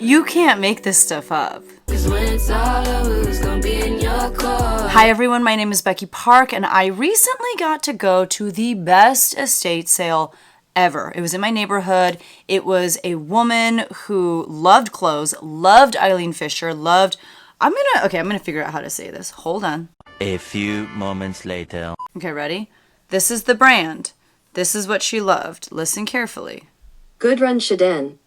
You can't make this stuff up. Hi everyone, my name is Becky Park, and I recently got to go to the best estate sale ever. It was in my neighborhood. It was a woman who loved clothes, loved Eileen Fisher, I'm gonna figure out how to say this. Hold on. A few moments later. Okay, ready? This is the brand. This is what she loved. Listen carefully. Gudrun Shedden.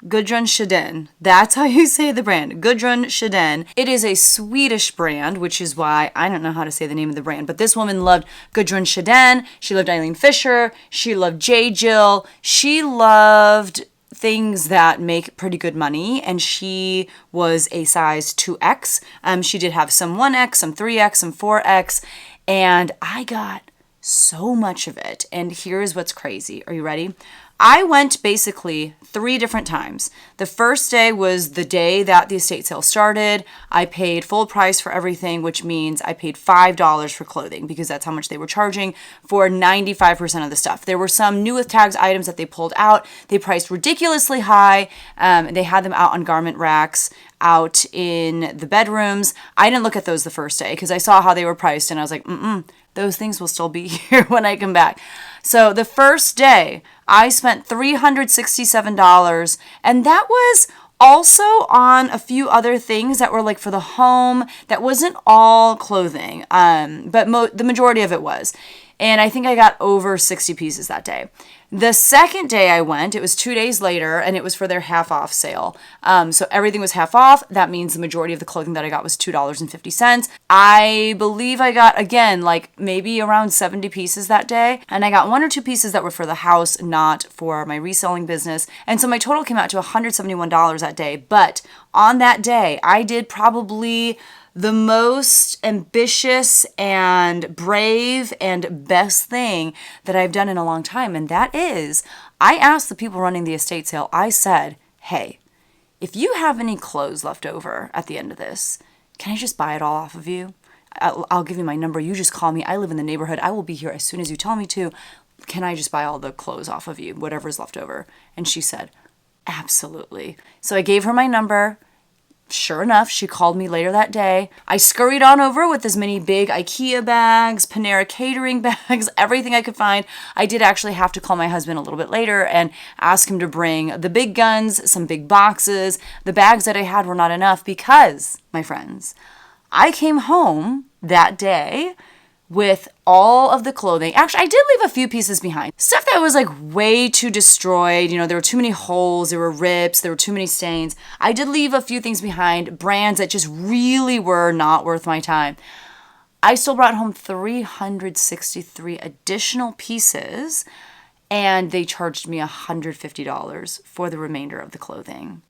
Gudrun Shedden. That's how you say the brand. Gudrun Shedden. It is a Swedish brand, which is why I don't know how to say the name of the brand. But this woman loved Gudrun Shedden. She loved Eileen Fisher. She loved J. Jill. She loved things that make pretty good money, and she was a size 2X. She did have some 1X, some 3X, some 4X, and I got so much of it. And here's what's crazy. Are you ready? I went basically 3 different times. The first day was the day that the estate sale started. I paid full price for everything, which means I paid $5 for clothing because that's how much they were charging for 95% of the stuff. There were some new with tags items that they pulled out. They priced ridiculously high. They had them out on garment racks out in the bedrooms. I didn't look at those the first day because I saw how they were priced and I was like, those things will still be here when I come back. So the first day, I spent $367, and that was also on a few other things that were like for the home. That wasn't all clothing, but the majority of it was. And I think I got over 60 pieces that day. The second day I went, it was 2 days later, and it was for their half off sale. So everything was half off. That means the majority of the clothing that I got was $2.50. I believe I got, again, like maybe around 70 pieces that day. And I got 1 or 2 pieces that were for the house, not for my reselling business. And so my total came out to $171 that day. But on that day, I did probably the most ambitious and brave and best thing that I've done in a long time. And that is, I asked the people running the estate sale, I said, hey, if you have any clothes left over at the end of this, can I just buy it all off of you? I'll give you my number. You just call me. I live in the neighborhood. I will be here as soon as you tell me to. Can I just buy all the clothes off of you, whatever's left over? And she said, absolutely. So I gave her my number. Sure enough, she called me later that day. I scurried on over with as many big IKEA bags, Panera catering bags, everything I could find. I did actually have to call my husband a little bit later and ask him to bring the big guns, some big boxes. The bags that I had were not enough because, my friends, I came home that day with all of the clothing. Actually, I did leave a few pieces behind. Stuff that was like way too destroyed. You know, there were too many holes, there were rips, there were too many stains. I did leave a few things behind, brands that just really were not worth my time. I still brought home 363 additional pieces, and they charged me $150 for the remainder of the clothing.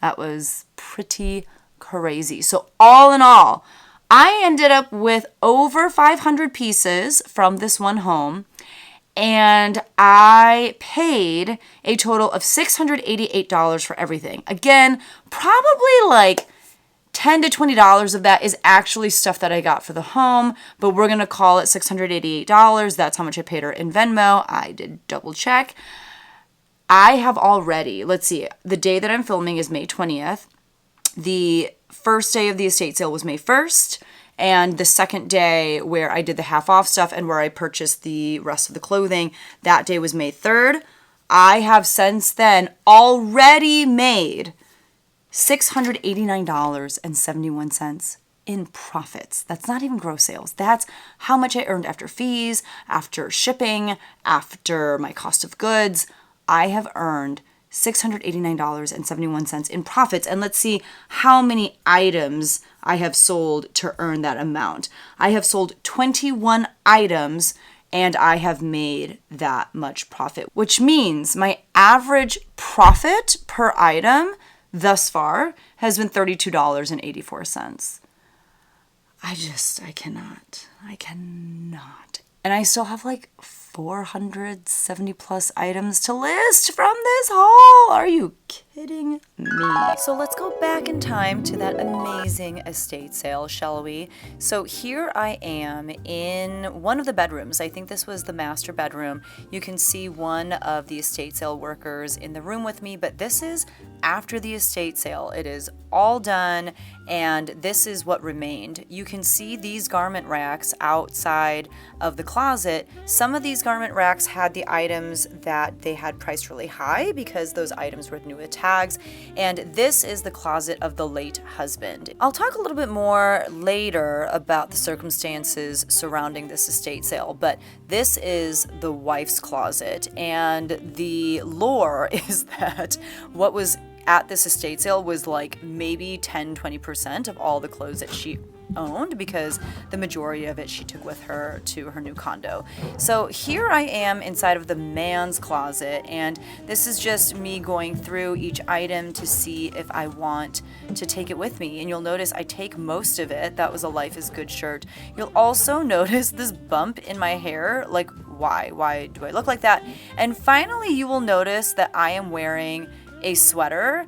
That was pretty crazy. So all in all, I ended up with over 500 pieces from this one home, and I paid a total of $688 for everything. Again, probably like $10 to $20 of that is actually stuff that I got for the home, but we're going to call it $688. That's how much I paid her in Venmo. I did double check. I have already, let's see, the day that I'm filming is May 20th. The first day of the estate sale was May 1st, and the second day where I did the half off stuff and where I purchased the rest of the clothing, that day was May 3rd. I have since then already made $689.71 in profits. That's not even gross sales. That's how much I earned after fees, after shipping, after my cost of goods. I have earned $689.71 in profits. And let's see how many items I have sold to earn that amount. I have sold 21 items and I have made that much profit, which means my average profit per item thus far has been $32.84. I cannot. And I still have like 470 plus items to list from this haul. Are you kidding me? So let's go back in time to that amazing estate sale, shall we? So here I am in one of the bedrooms. I think this was the master bedroom. You can see one of the estate sale workers in the room with me, but this is after the estate sale. It is all done, and this is what remained. You can see these garment racks outside of the closet. Some of these garment racks had the items that they had priced really high because those items were new with tags, and this is the closet of the late husband. I'll talk a little bit more later about the circumstances surrounding this estate sale, but this is the wife's closet, and the lore is that what was at this estate sale was like maybe 10-20% of all the clothes that she owned, because the majority of it she took with her to her new condo. So here I am inside of the man's closet, and this is just me going through each item to see if I want to take it with me. And you'll notice I take most of it. That was a Life is Good shirt. You'll also notice this bump in my hair. Like, why do I look like that? And finally, you will notice that I am wearing a sweater.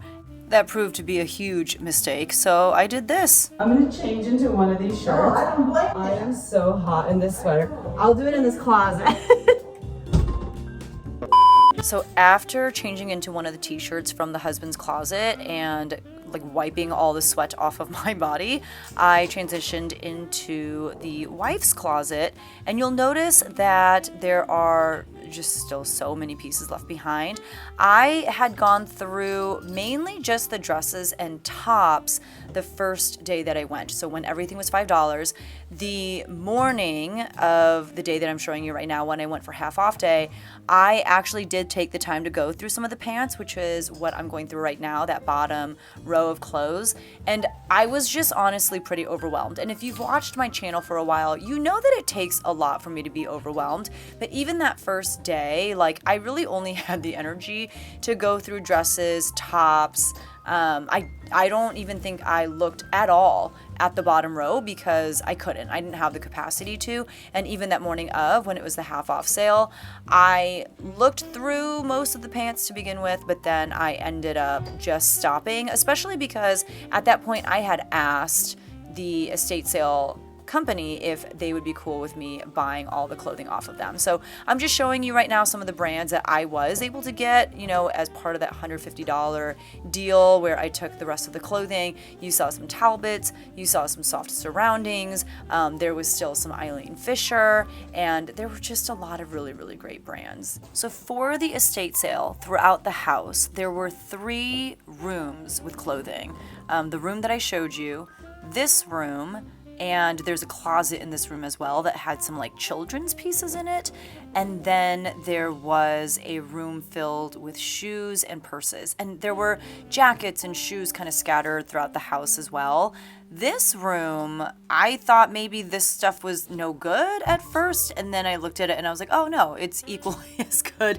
That proved to be a huge mistake, so I did this. I'm gonna change into one of these shirts. Oh, I don't blame you. I am so hot in this sweater. I'll do it in this closet. So after changing into one of the t-shirts from the husband's closet and like wiping all the sweat off of my body, I transitioned into the wife's closet, and you'll notice that there are just still so many pieces left behind. I had gone through mainly just the dresses and tops the first day that I went. So when everything was $5, the morning of the day that I'm showing you right now, when I went for half off day, I actually did take the time to go through some of the pants, which is what I'm going through right now, that bottom row of clothes. And I was just honestly pretty overwhelmed. And if you've watched my channel for a while, you know that it takes a lot for me to be overwhelmed. But even that first day, like, I really only had the energy to go through dresses, tops. I don't even think I looked at all at the bottom row because I couldn't. I didn't have the capacity to. And even that morning of, when it was the half off sale, I looked through most of the pants to begin with, but then I ended up just stopping, especially because at that point I had asked the estate sale company if they would be cool with me buying all the clothing off of them. So I'm just showing you right now some of the brands that I was able to get, you know, as part of that $150 deal where I took the rest of the clothing. You saw some Talbots, you saw some Soft Surroundings, there was still some Eileen Fisher, and there were just a lot of really, really great brands. So for the estate sale, throughout the house, there were 3 rooms with clothing. The room that I showed you, this room, and there's a closet in this room as well that had some like children's pieces in it. And then there was a room filled with shoes and purses. And there were jackets and shoes kind of scattered throughout the house as well. This room, I thought maybe this stuff was no good at first, and then I looked at it and I was like, oh no, it's equally as good.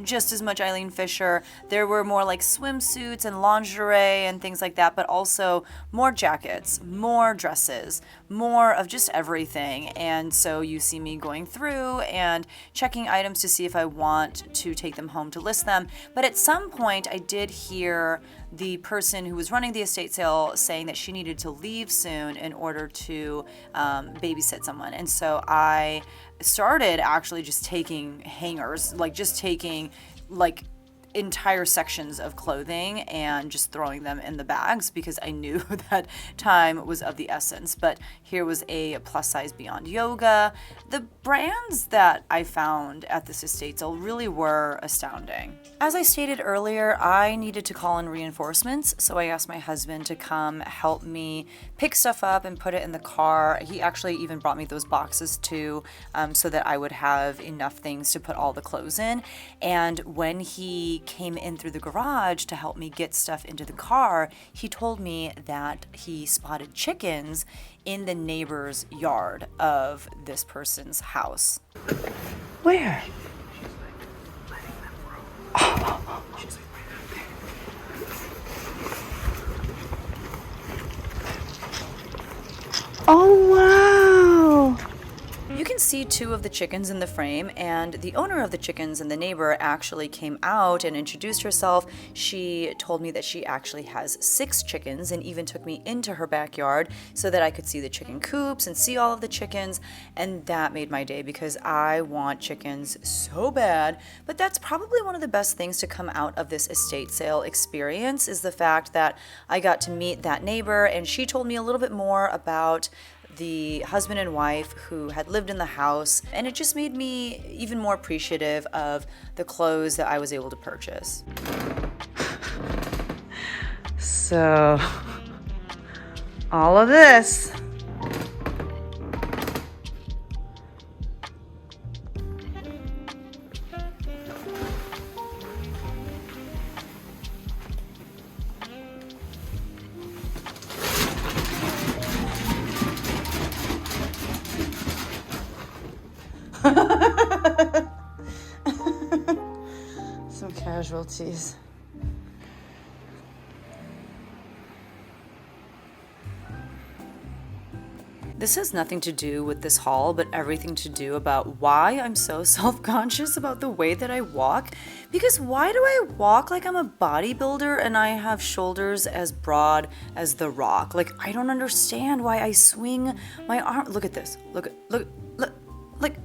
Just as much Eileen Fisher. There were more like swimsuits and lingerie and things like that, but also more jackets, more dresses, more of just everything. And so you see me going through and checking items to see if I want to take them home to list them. But at some point I did hear the person who was running the estate sale saying that she needed to leave soon in order to babysit someone. And so I started actually just taking hangers, like just taking like entire sections of clothing and just throwing them in the bags because I knew that time was of the essence. But here was a plus size Beyond Yoga. The brands that I found at this estate sale really were astounding. As I stated earlier, I needed to call in reinforcements, so I asked my husband to come help me pick stuff up and put it in the car. He actually even brought me those boxes too, so that I would have enough things to put all the clothes in. And when he came in through the garage to help me get stuff into the car, he told me that he spotted chickens in the neighbor's yard of this person's house. Where? Oh wow! You can see 2 of the chickens in the frame, and the owner of the chickens and the neighbor actually came out and introduced herself. She told me that she actually has 6 chickens and even took me into her backyard so that I could see the chicken coops and see all of the chickens, and that made my day because I want chickens so bad. But that's probably one of the best things to come out of this estate sale experience is the fact that I got to meet that neighbor, and she told me a little bit more about the husband and wife who had lived in the house, and it just made me even more appreciative of the clothes that I was able to purchase. So, all of this. Some casualties. This has nothing to do with this haul, but everything to do about why I'm so self-conscious about the way that I walk. Because why do I walk like I'm a bodybuilder and I have shoulders as broad as The Rock? Like, I don't understand why I swing my arm. Look at this. Look. Like,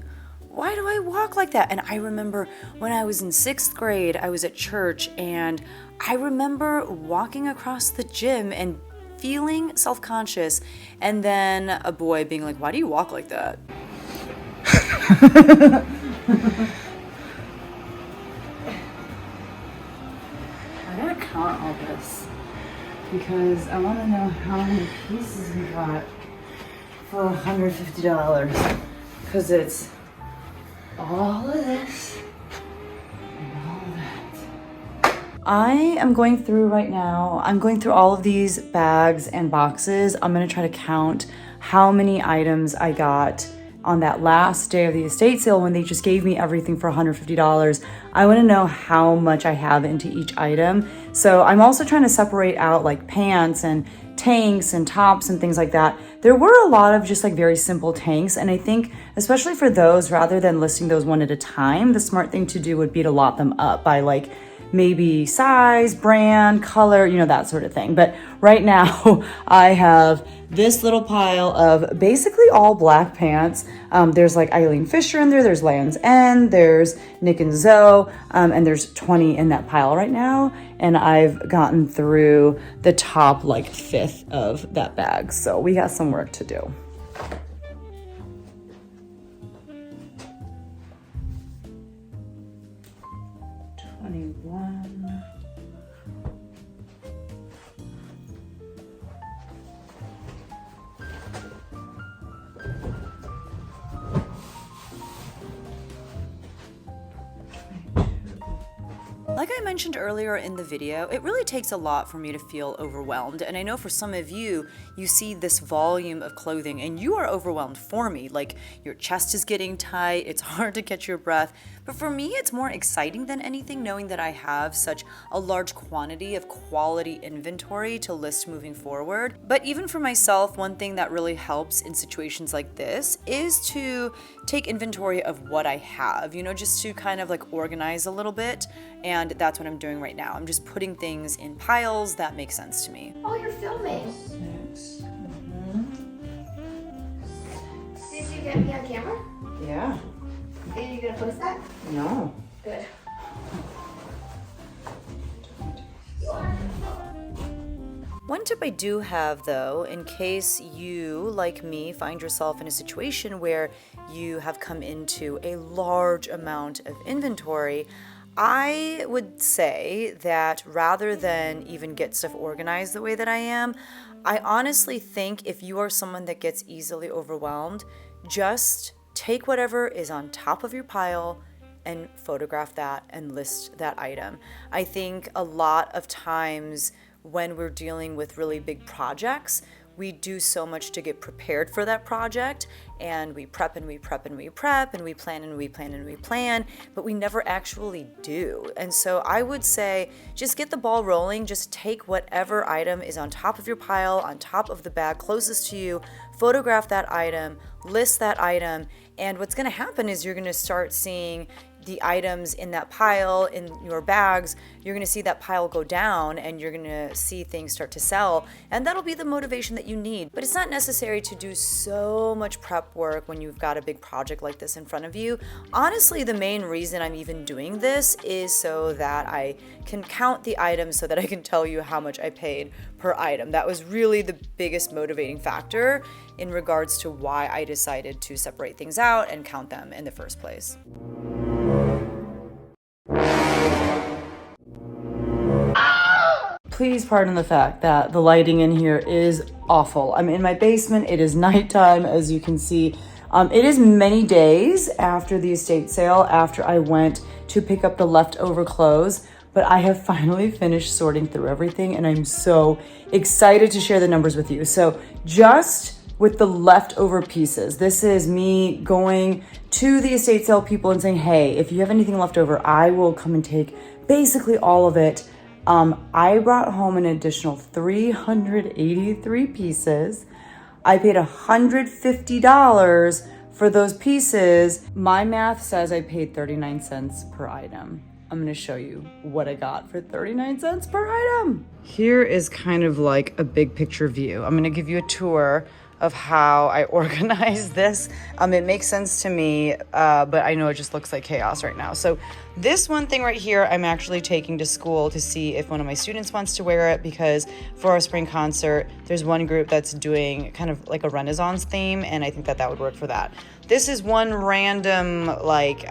why do I walk like that? And I remember when I was in 6th grade, I was at church, and I remember walking across the gym and feeling self-conscious, and then a boy being like, why do you walk like that? I gotta count all this because I want to know how many pieces we got for $150, because it's all of this and all of that. I am going through right now, I'm going through all of these bags and boxes. I'm gonna try to count how many items I got on that last day of the estate sale when they just gave me everything for $150. I wanna know how much I have into each item. So I'm also trying to separate out like pants and tanks and tops and things like that. There were a lot of just like very simple tanks, and I think especially for those, rather than listing those one at a time, the smart thing to do would be to lot them up by like maybe size, brand, color, you know, that sort of thing. But right now I have this little pile of basically all black pants. There's like Eileen Fisher in there, there's Land's End, there's Nick and Zoe, and there's 20 in that pile right now. And I've gotten through the top like 5th of that bag. So we got some work to do. Like I mentioned earlier in the video, it really takes a lot for me to feel overwhelmed, and I know for some of you, you see this volume of clothing and you are overwhelmed for me, like your chest is getting tight, it's hard to catch your breath, but for me it's more exciting than anything knowing that I have such a large quantity of quality inventory to list moving forward. But even for myself, one thing that really helps in situations like this is to take inventory of what I have, you know, just to kind of like organize a little bit. And that's what I'm doing right now. I'm just putting things in piles that make sense to me. Oh, you're filming. 6. Did you get me on camera? Yeah. Are you gonna post that? No. Good. One tip I do have though, in case you, like me, find yourself in a situation where you have come into a large amount of inventory, I would say that rather than even get stuff organized the way that I am, I honestly think if you are someone that gets easily overwhelmed, just take whatever is on top of your pile and photograph that and list that item. I think a lot of times when we're dealing with really big projects, we do so much to get prepared for that project, and we prep and we prep and we prep and we plan and we plan and we plan, but we never actually do. And so I would say just get the ball rolling. Just take whatever item is on top of your pile, on top of the bag closest to you, photograph that item, list that item, and what's going to happen is you're going to start seeing the items in that pile, in your bags, you're going to see that pile go down and you're going to see things start to sell, and that'll be the motivation that you need. But it's not necessary to do so much prep work when you've got a big project like this in front of you. Honestly, the main reason I'm even doing this is so that I can count the items so that I can tell you how much I paid per item. That was really the biggest motivating factor in regards to why I decided to separate things out and count them in the first place. Please pardon the fact that the lighting in here is awful. I'm in my basement. It is nighttime, as you can see. It is many days after the estate sale, after I went to pick up the leftover clothes, but I have finally finished sorting through everything, and I'm so excited to share the numbers with you. So just with the leftover pieces, this is me going to the estate sale people and saying, hey, if you have anything left over, I will come and take basically all of it. I brought home an additional 383 pieces. I paid $150 for those pieces. My math says I paid 39 cents per item. I'm gonna show you what I got for 39 cents per item. Here is kind of like a big picture view. I'm gonna give you a tour of how I organize this. It makes sense to me, but I know it just looks like chaos right now. So this one thing right here, I'm actually taking to school to see if one of my students wants to wear it, because for our spring concert, there's one group that's doing kind of like a Renaissance theme, and I think that would work for that. This is one random like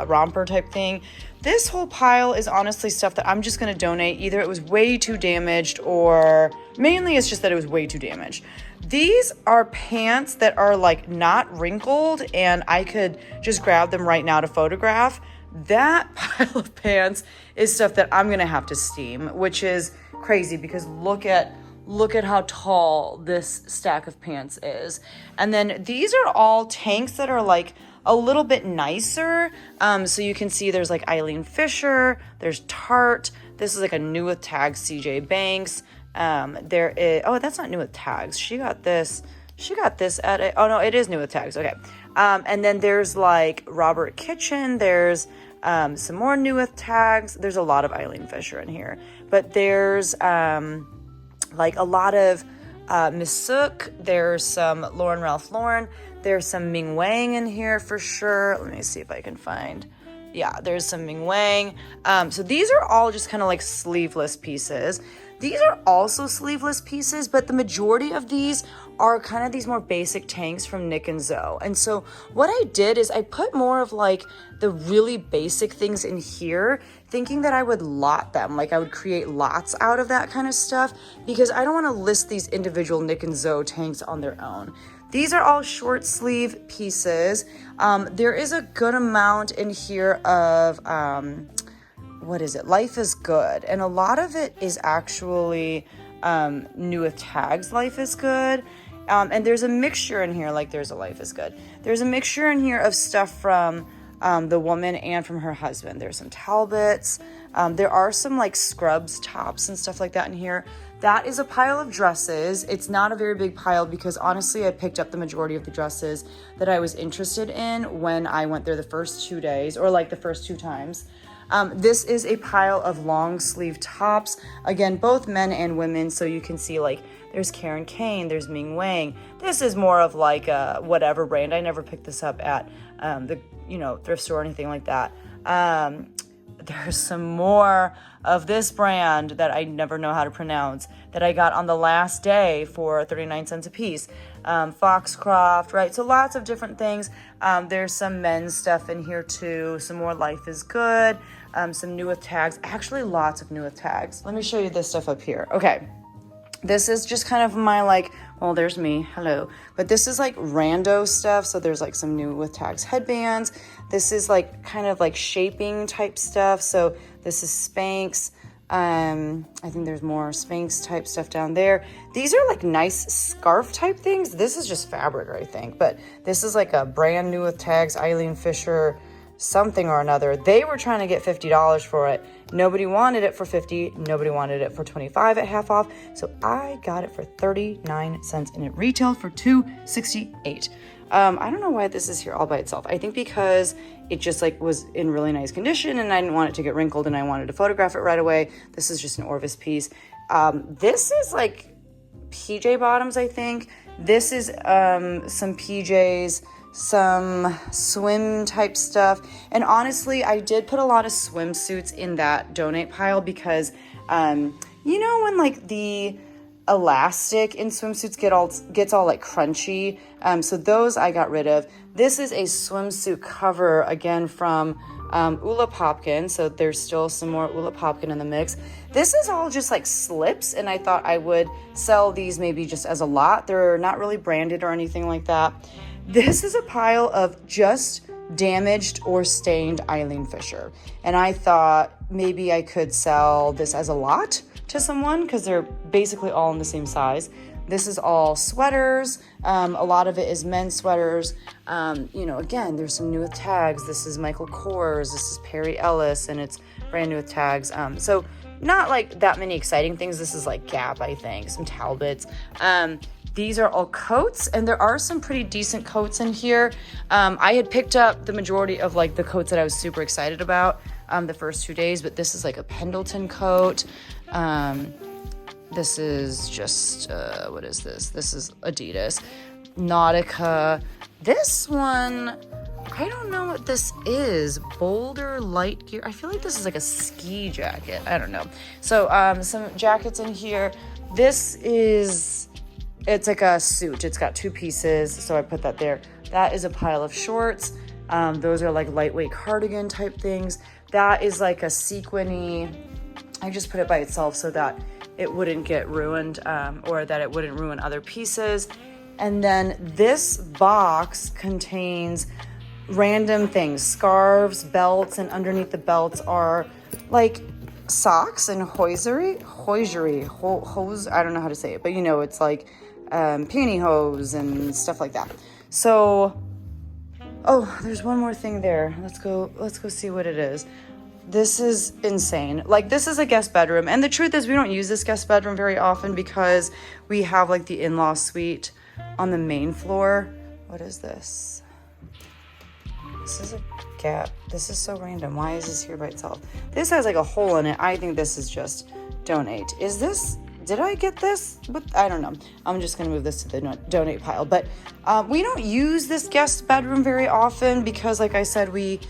romper type thing. This whole pile is honestly stuff that I'm just gonna donate. Either it was way too damaged, or mainly it's just that it was way too damaged. These are pants that are like not wrinkled, and I could just grab them right now to photograph. That pile of pants is stuff that I'm gonna have to steam, which is crazy because look at how tall this stack of pants is. And then these are all tanks that are like a little bit nicer. So you can see there's like Eileen Fisher, there's Tarte. This is like a new with tags CJ Banks. There is, oh, that's not new with tags. She got this at a, oh no, it is new with tags. Okay. And then there's like Robert Kitchen. There's some more new with tags. There's a lot of Eileen Fisher in here, but there's like a lot of Miss Sook. There's some Lauren Ralph Lauren. There's some Ming Wang in here for sure. Let me see if I can find. Yeah, there's some Ming Wang. So these are all just kind of like sleeveless pieces. These are also sleeveless pieces, but the majority of these are kind of these more basic tanks from Nick and Zoe. And so what I did is I put more of like the really basic things in here, thinking that I would lot them, like I would create lots out of that kind of stuff, because I don't want to list these individual Nick and Zoe tanks on their own. These are all short sleeve pieces. There is a good amount in here of, what is it? Life is Good. And a lot of it is actually new with tags, Life is Good. And there's a mixture in here, like there's a Life is Good. There's a mixture in here of stuff from the woman and from her husband. There's some Talbots. There are some like scrubs tops and stuff like that in here. That is a pile of dresses. It's not a very big pile because honestly, I picked up the majority of the dresses that I was interested in when I went there the first 2 days, or like the first 2 times. This is a pile of long sleeve tops. Again, both men and women. So you can see like there's Karen Kane, there's Ming Wang. This is more of like a whatever brand. I never picked this up at the thrift store or anything like that. There's some more of this brand that I never know how to pronounce that I got on the last day for 39 cents a piece. Foxcroft, right? So lots of different things. There's some men's stuff in here too. Some more Life is Good. Some new with tags. Actually, lots of new with tags. Let me show you this stuff up here. Okay. This is just kind of my like, well, there's me, hello. But this is like rando stuff. So there's like some new with tags headbands. This is like kind of like shaping type stuff. So this is Spanx. I think there's more Spanx type stuff down there. These are like nice scarf type things. This is just fabric, I think, but this is like a brand new with tags, Eileen Fisher, something or another. They were trying to get $50 for it. Nobody wanted it for 50. Nobody wanted it for 25 at half off. So I got it for 39 cents and it retailed for $2.68. I don't know why this is here all by itself. I think because it just like was in really nice condition and I didn't want it to get wrinkled and I wanted to photograph it right away. This is just an Orvis piece. This is like PJ bottoms, I think. This is some PJs, some swim type stuff. And honestly, I did put a lot of swimsuits in that donate pile because, you know, when like the elastic in swimsuits gets all like crunchy. So those I got rid of. This is a swimsuit cover again from Ula Popkin. So there's still some more Ula Popkin in the mix. This is all just like slips, and I thought I would sell these maybe just as a lot. They're not really branded or anything like that. This is a pile of just damaged or stained Eileen Fisher. And I thought maybe I could sell this as a lot to someone because they're basically all in the same size. This is all sweaters. A lot of it is men's sweaters. You know, again, there's some new with tags. This is Michael Kors. This is Perry Ellis, and it's brand new with tags. So not like that many exciting things. This is like Gap, I think, some Talbots. These are all coats, and there are some pretty decent coats in here. I had picked up the majority of like the coats that I was super excited about the first 2 days, but this is like a Pendleton coat. This is just, what is this? This is Adidas. Nautica. This one, I don't know what this is. Boulder Light Gear. I feel like this is like a ski jacket. I don't know. So some jackets in here. This is, it's like a suit. It's got two pieces, so I put that there. That is a pile of shorts. Those are like lightweight cardigan type things. That is like a sequiny. I just put it by itself so that it wouldn't get ruined or that it wouldn't ruin other pieces. And then this box contains random things, scarves, belts, and underneath the belts are like socks and hosiery, I don't know how to say it, but you know, it's like pantyhose and stuff like that. So, oh, there's one more thing there. Let's go see what it is. This is insane. Like, this is a guest bedroom. And the truth is we don't use this guest bedroom very often because we have like the in-law suite on the main floor. What is this? This is a Gap. This is so random. Why is this here by itself? This has like a hole in it. I think this is just donate. Is this, did I get this? But I don't know. I'm just going to move this to the donate pile. But we don't use this guest bedroom very often because, like I said, we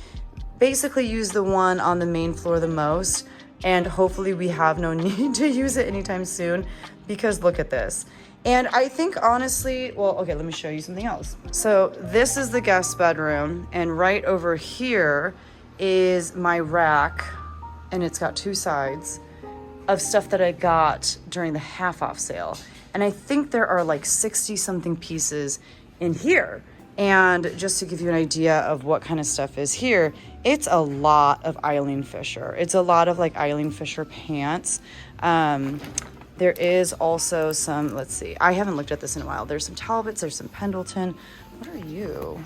basically use the one on the main floor the most, and hopefully we have no need to use it anytime soon because look at this. And I think honestly, well, okay, let me show you something else. So this is the guest bedroom, and right over here is my rack, and it's got two sides of stuff that I got during the half off sale. And I think there are like 60 something pieces in here. And just to give you an idea of what kind of stuff is here, it's a lot of Eileen Fisher. It's a lot of like Eileen Fisher pants. There is also some, let's see, I haven't looked at this in a while. There's some Talbots, there's some Pendleton. What are you?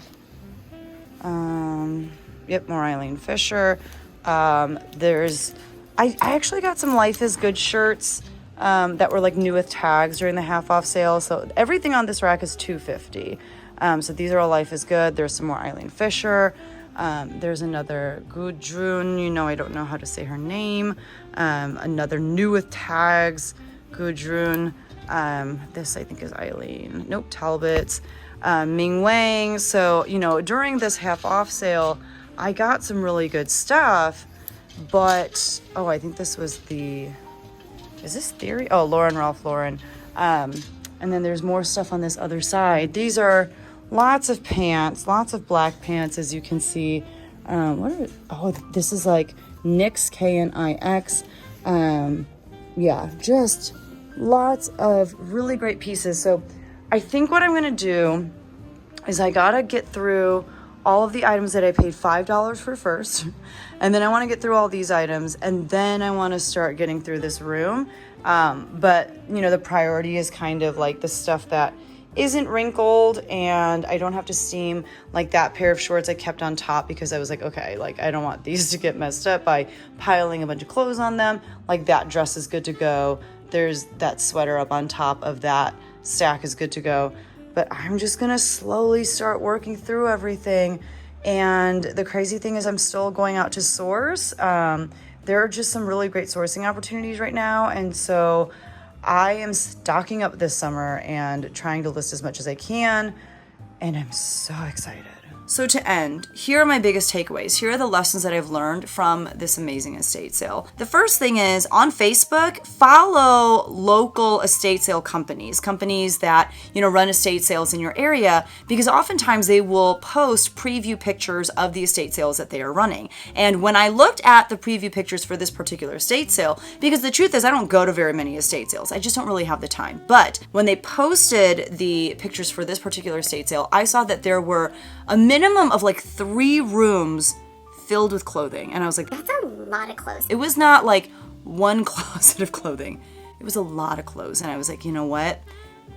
Yep, more Eileen Fisher. There's, I actually got some Life is Good shirts that were like new with tags during the half off sale. So everything on this rack is $2.50. So these are all Life is Good. There's some more Eileen Fisher. There's another Gudrun. You know, I don't know how to say her name. Another new with tags, Gudrun. This I think is Eileen. Nope, Talbots. Ming Wang. So, you know, during this half off sale, I got some really good stuff. But, oh, I think this was the, is this Theory? Oh, Ralph Lauren. And then there's more stuff on this other side. These are lots of pants, lots of black pants, as you can see. This is like NYX, KNIX. Yeah, just lots of really great pieces. So I think what I'm going to do is I got to get through all of the items that I paid $5 for first. And then I want to get through all these items, and then I want to start getting through this room. But you know, the priority is kind of like the stuff that isn't wrinkled, and I don't have to steam. Like that pair of shorts I kept on top because I was like, okay, like I don't want these to get messed up by piling a bunch of clothes on them. Like that dress is good to go. There's that sweater up on top of that stack is good to go. But I'm just gonna slowly start working through everything. And the crazy thing is I'm still going out to source. There are just some really great sourcing opportunities right now. And so I am stocking up this summer and trying to list as much as I can. And I'm so excited. So to end, here are my biggest takeaways. Here are the lessons that I've learned from this amazing estate sale. The first thing is on Facebook, follow local estate sale companies that, you know, run estate sales in your area, because oftentimes they will post preview pictures of the estate sales that they are running. And when I looked at the preview pictures for this particular estate sale, because the truth is I don't go to very many estate sales. I just don't really have the time. But when they posted the pictures for this particular estate sale, I saw that there were a minimum of like 3 rooms filled with clothing. And I was like, That's a lot of clothes. it was not like one closet of clothing. It was a lot of clothes. And I was like, you know what?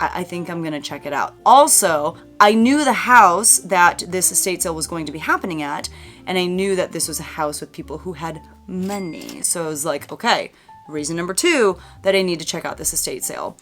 I think I'm going to check it out. Also, I knew the house that this estate sale was going to be happening at. And I knew that this was a house with people who had money. So I was like, okay, reason number 2 that I need to check out this estate sale.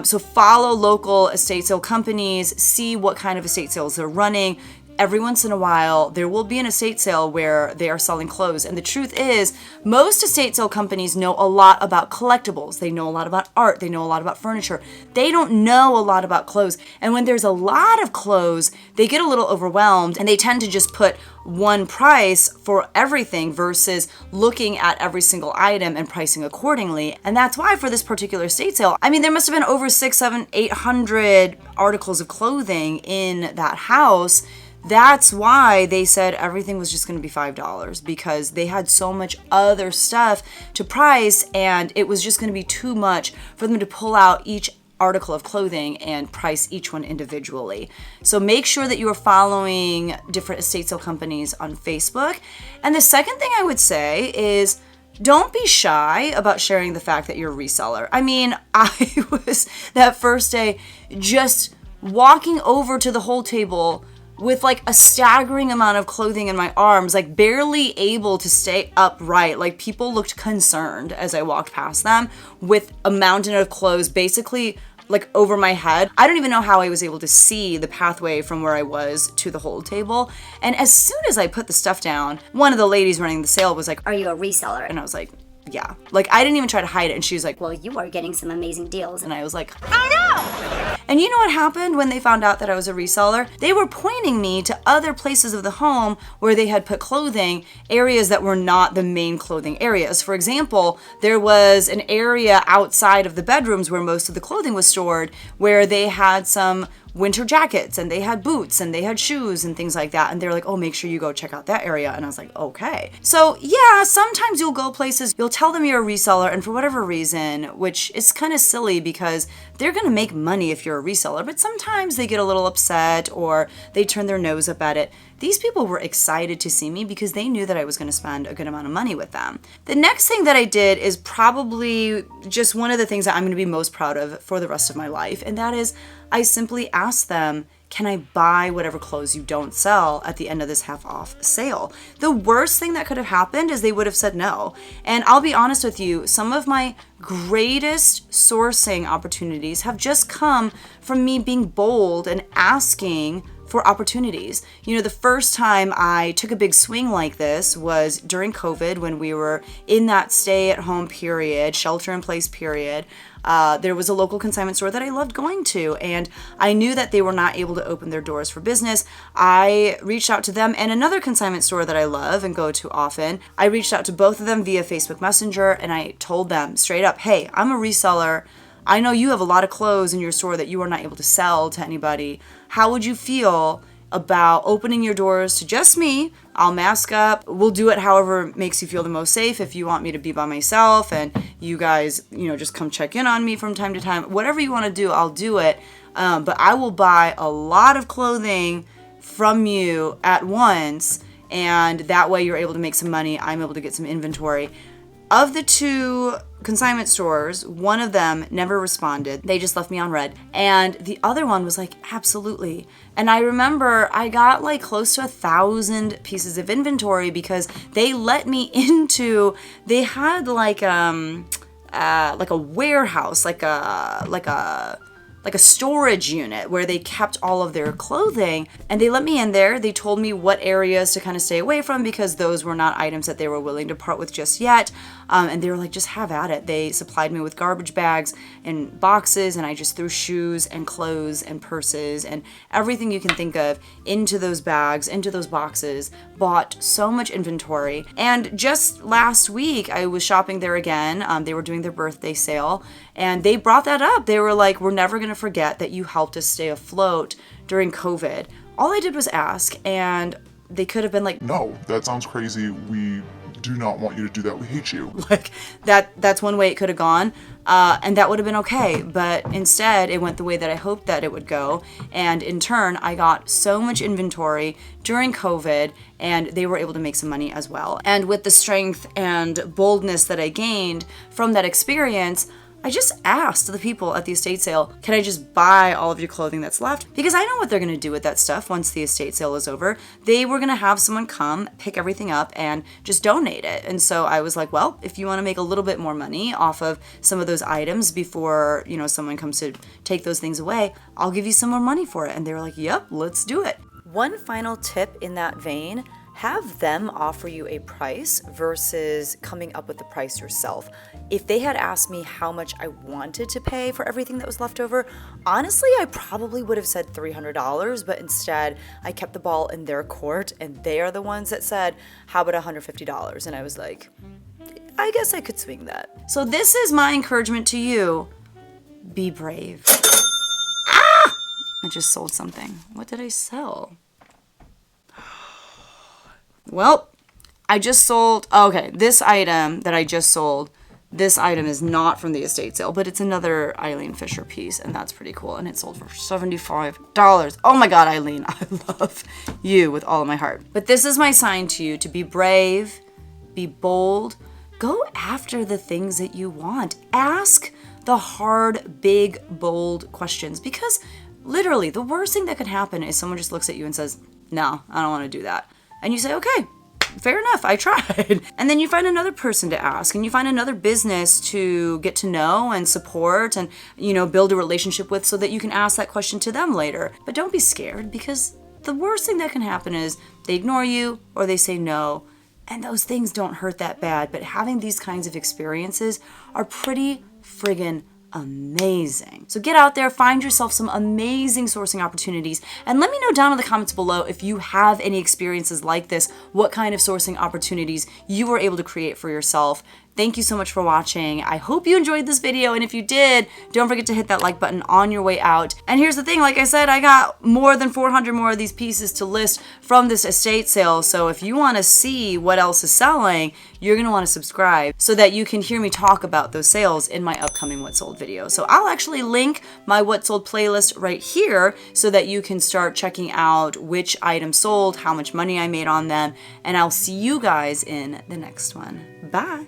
So follow local estate sale companies, see what kind of estate sales they're running. Every once in a while, there will be an estate sale where they are selling clothes. And the truth is, most estate sale companies know a lot about collectibles. They know a lot about art. They know a lot about furniture. They don't know a lot about clothes. And when there's a lot of clothes, they get a little overwhelmed and they tend to just put one price for everything versus looking at every single item and pricing accordingly. And that's why for this particular estate sale, I mean, there must have been over 600, 700, 800 articles of clothing in that house. That's why they said everything was just going to be $5, because they had so much other stuff to price, and it was just going to be too much for them to pull out each article of clothing and price each one individually. So make sure that you are following different estate sale companies on Facebook. And the second thing I would say is, don't be shy about sharing the fact that you're a reseller. I mean, I was that first day just walking over to the whole table with like a staggering amount of clothing in my arms, like barely able to stay upright. Like people looked concerned as I walked past them with a mountain of clothes basically like over my head. I don't even know how I was able to see the pathway from where I was to the hold table. And as soon as I put the stuff down, one of the ladies running the sale was like, Are you a reseller? and I was like, yeah. Like I didn't even try to hide it. And she was like, Well, you are getting some amazing deals. and I was like, I know! And you know what happened when they found out that I was a reseller? They were pointing me to other places of the home where they had put clothing, areas that were not the main clothing areas. For example, there was an area outside of the bedrooms where most of the clothing was stored, where they had some winter jackets and they had boots and they had shoes and things like that. And they're like, oh, make sure you go check out that area. And I was like, okay. So yeah, sometimes you'll go places, you'll tell them you're a reseller, and for whatever reason, which is kind of silly because they're going to make money if you're a reseller, but sometimes they get a little upset or they turn their nose up at it. These people were excited to see me because they knew that I was going to spend a good amount of money with them. The next thing that I did is probably just one of the things that I'm going to be most proud of for the rest of my life. And that is I simply asked them, can I buy whatever clothes you don't sell at the end of this half off sale? The worst thing that could have happened is they would have said no. And I'll be honest with you, some of my greatest sourcing opportunities have just come from me being bold and asking for opportunities. You know, the first time I took a big swing like this was during COVID, when we were in that stay-at-home period, shelter-in-place period. There was a local consignment store that I loved going to, and I knew that they were not able to open their doors for business. I reached out to them and another consignment store that I love and go to often. I reached out to both of them via Facebook Messenger, and I told them straight up, hey, I'm a reseller. I know you have a lot of clothes in your store that you are not able to sell to anybody. How would you feel about opening your doors to just me? I'll mask up. We'll do it however makes you feel the most safe. If you want me to be by myself and you guys, you know, just come check in on me from time to time, whatever you want to do, I'll do it. But I will buy a lot of clothing from you at once, and that way you're able to make some money. I'm able to get some inventory. Of the 2 consignment stores, one of them never responded. They just left me on red. And the other one was like, absolutely. And I remember I got like close to 1,000 pieces of inventory because they let me into, they had like a warehouse, like a storage unit where they kept all of their clothing, and they let me in there. They told me what areas to kind of stay away from because those were not items that they were willing to part with just yet. And they were like, just have at it. They supplied me with garbage bags and boxes, and I just threw shoes and clothes and purses and everything you can think of into those bags, into those boxes, bought so much inventory. And just last week, I was shopping there again. They were doing their birthday sale, and they brought that up. They were like, we're never going to forget that you helped us stay afloat during COVID. All I did was ask, and they could have been like, no, that sounds crazy. We do not want you to do that. We hate you. Like that's one way it could have gone. And that would have been okay. But instead, it went the way that I hoped that it would go. And in turn, I got so much inventory during COVID, and they were able to make some money as well. And with the strength and boldness that I gained from that experience, I just asked the people at the estate sale, can I just buy all of your clothing that's left? Because I know what they're going to do with that stuff once the estate sale is over. They were going to have someone come, pick everything up, and just donate it. And so I was like, well, if you want to make a little bit more money off of some of those items before, someone comes to take those things away, I'll give you some more money for it. And they were like, yep, let's do it. One final tip in that vein, have them offer you a price versus coming up with the price yourself. If they had asked me how much I wanted to pay for everything that was left over, honestly, I probably would have said $300, but instead I kept the ball in their court, and they are the ones that said, how about $150? And I was like, I guess I could swing that. So this is my encouragement to you. Be brave. I just sold something. What did I sell? Well, I just sold, okay, this item that I just sold, this item is not from the estate sale, but it's another Eileen Fisher piece, and that's pretty cool, and it sold for $75. Oh my God, Eileen, I love you with all of my heart. But this is my sign to you to be brave, be bold, go after the things that you want. Ask the hard, big, bold questions, because literally the worst thing that could happen is someone just looks at you and says, no, I don't want to do that. And you say, okay, fair enough, I tried. And then you find another person to ask, and you find another business to get to know and support and, build a relationship with so that you can ask that question to them later. But don't be scared, because the worst thing that can happen is they ignore you or they say no. And those things don't hurt that bad. But having these kinds of experiences are pretty friggin' amazing. So get out there, find yourself some amazing sourcing opportunities, and let me know down in the comments below if you have any experiences like this, what kind of sourcing opportunities you were able to create for yourself. Thank you so much for watching. I hope you enjoyed this video, and if you did, don't forget to hit that like button on your way out. And here's the thing, like I said, I got more than 400 more of these pieces to list from this estate sale, so if you want to see what else is selling, you're going to want to subscribe so that you can hear me talk about those sales in my upcoming What Sold video. So I'll actually link my What Sold playlist right here so that you can start checking out which items sold, how much money I made on them, and I'll see you guys in the next one. Bye!